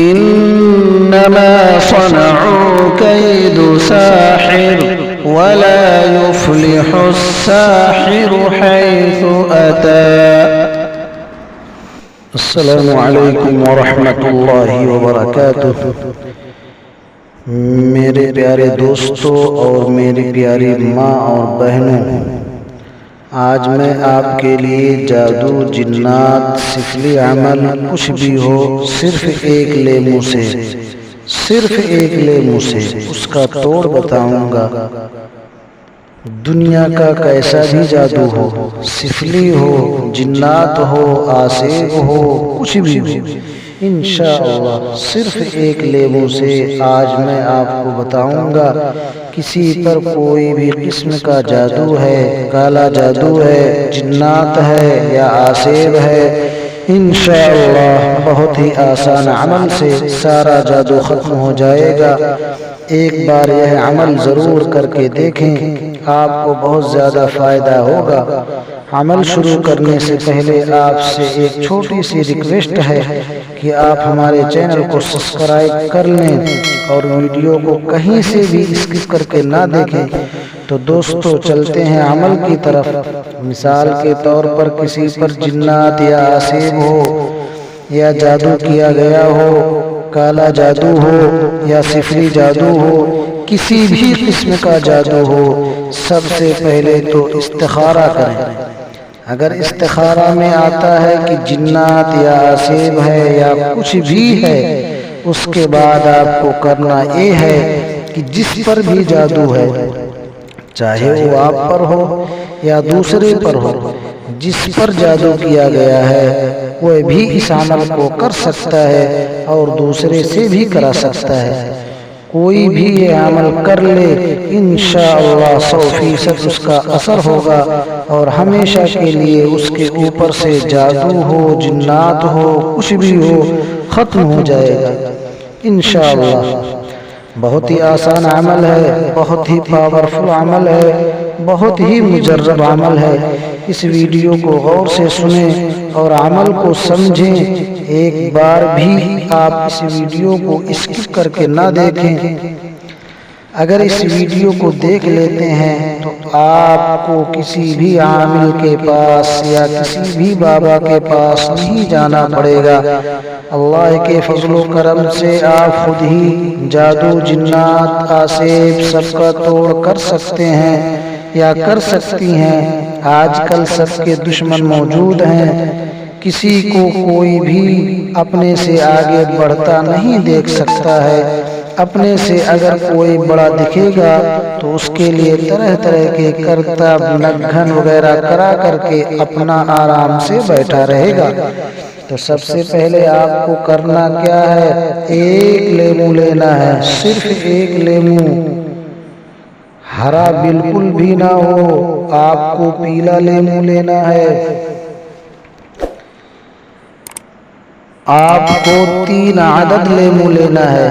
إنما صنعوا كيد ساحر ولا يفلح الساحر حيث أتى. السلام علیکم ورحمۃ اللہ وبرکاتہ. میرے پیارے دوستوں اور میری پیاری ماں اور بہنوں، آج میں آپ کے لیے جادو، جنات، سفلی عمل کچھ بھی ہو، صرف ایک لیمو سے اس کا توڑ بتاؤں گا. دنیا کا کیسا بھی جادو ہو، سفلی ہو، جنات ہو، آسیب ہو، کچھ بھی ہو، انشاءاللہ صرف ایک لیمو سے آج میں آپ کو بتاؤں گا. کسی پر کوئی بھی قسم کا جادو ہے، کالا جادو ہے، جنات ہے یا آسیب ہے، انشاءاللہ بہت ہی آسان عمل سے سارا جادو ختم ہو جائے گا. ایک بار یہ عمل ضرور کر کے دیکھیں، آپ کو بہت زیادہ فائدہ ہوگا. عمل شروع کرنے سے پہلے آپ سے ایک چھوٹی سی ریکویسٹ ہے کہ آپ ہمارے چینل کو سبسکرائب کر لیں اور ویڈیو کو کہیں سے بھی اسکپ کر کے نہ دیکھیں. تو دوستو چلتے ہیں عمل کی طرف. مثال کے طور پر کسی پر جنات یا آسیب ہو یا جادو کیا گیا ہو، کالا جادو ہو یا سفلی جادو ہو، کسی بھی قسم کا جادو ہو، سب سے پہلے تو استخارہ کریں. اگر استخارہ میں آتا ہے کہ جنات یا آسیب ہے یا کچھ بھی ہے، اس کے بعد آپ کو کرنا یہ ہے کہ جس پر بھی جادو ہے، چاہے وہ آپ پر ہو یا دوسرے پر ہو، جس پر جادو کیا گیا ہے وہ بھی اس عمل کو کر سکتا ہے اور دوسرے سے بھی کرا سکتا ہے. کوئی بھی یہ عمل کر لے، انشاءاللہ 100% اس کا اثر ہوگا اور ہمیشہ کے لیے اس کے اوپر سے جادو ہو، جنات ہو، کچھ بھی ہو، ختم ہو جائے گا انشاءاللہ. بہت ہی آسان عمل ہے، بہت ہی پاورفل عمل ہے، بہت ہی مجرب عمل ہے. اس ویڈیو کو غور سے سنیں اور عمل کو سمجھیں. ایک بار بھی آپ اس ویڈیو کو اسکپ کر کے نہ دیکھیں. اگر اس ویڈیو کو دیکھ لیتے ہیں تو آپ کو کسی بھی عامل کے پاس یا کسی بھی بابا کے پاس نہیں جانا پڑے گا. اللہ کے فضل و کرم سے آپ خود ہی جادو، جنات، آسیب سب کا توڑ کر سکتے ہیں یا کر سکتی ہیں. آج کل سب کے دشمن موجود ہیں. کسی کو کوئی بھی اپنے سے آگے بڑھتا نہیں دیکھ سکتا ہے. اپنے سے اگر کوئی بڑا دکھے گا تو اس کے لیے طرح طرح کے کرتب، لگن وغیرہ کرا کر کے اپنا آرام سے بیٹھا رہے گا. تو سب سے پہلے آپ کو کرنا کیا ہے؟ ایک لیمو لینا ہے، صرف ایک لیمو. ہرا بالکل بھی نہ ہو، آپ کو پیلا لیمو لینا ہے. آپ کو 3 عدد لیمو لینا ہے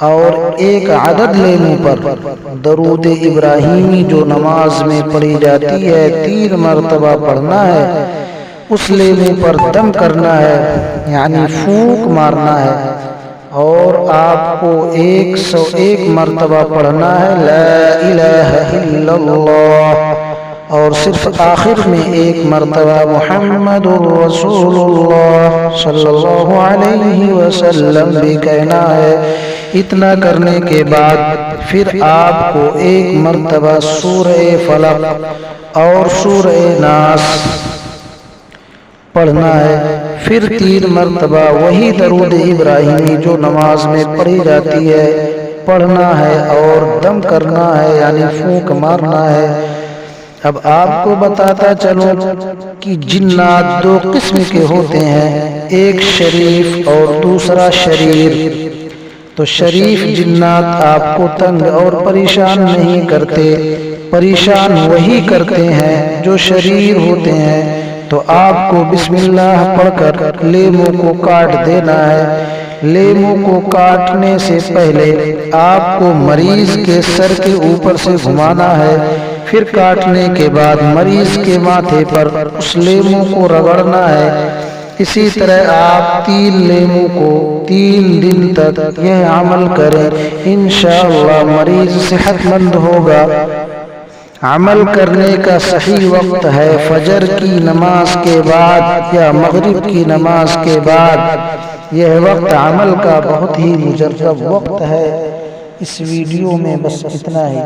اور ایک عدد لیمو پر درود ابراہیمی جو نماز میں پڑھی جاتی ہے 3 مرتبہ پڑھنا ہے. اس لیمو پر دم کرنا ہے، یعنی پھونک مارنا ہے اور آپ کو 101 مرتبہ پڑھنا ہے لا الہ الا اللہ، اور صرف آخر میں 1 مرتبہ محمد رسول اللہ صلی اللہ علیہ وسلم بھی کہنا ہے. اتنا کرنے کے بعد پھر آپ کو 1 مرتبہ سورہ فلق اور سورہ ناس پڑھنا ہے. پھر 3 مرتبہ وہی درود ابراہیمی جو نماز میں پڑھی جاتی ہے پڑھنا ہے اور دم کرنا ہے، یعنی پھونک مارنا ہے. اب آپ کو بتاتا چلوں کہ جنات 2 قسم کے ہوتے ہیں، ایک شریف اور دوسرا شریر. تو شریف جنات آپ کو تنگ اور پریشان نہیں کرتے، پریشان وہی کرتے ہیں جو شریر ہوتے ہیں. تو آپ کو بسم اللہ پڑھ کر لیمو کو کاٹ دینا ہے. لیمو کو کاٹنے سے پہلے آپ کو مریض کے سر کے اوپر سے گھمانا ہے. پھر کاٹنے کے بعد مریض کے ماتھے پر اس لیمو کو رگڑنا ہے. اسی طرح آپ 3 لیموں کو 3 دن تک یہ عمل کریں، انشاءاللہ مریض صحت مند ہوگا۔ عمل کرنے کا صحیح وقت ہے فجر کی نماز کے بعد یا مغرب کی نماز کے بعد۔ یہ وقت عمل کا بہت ہی مجرب وقت ہے۔ اس ویڈیو میں بس اتنا ہی۔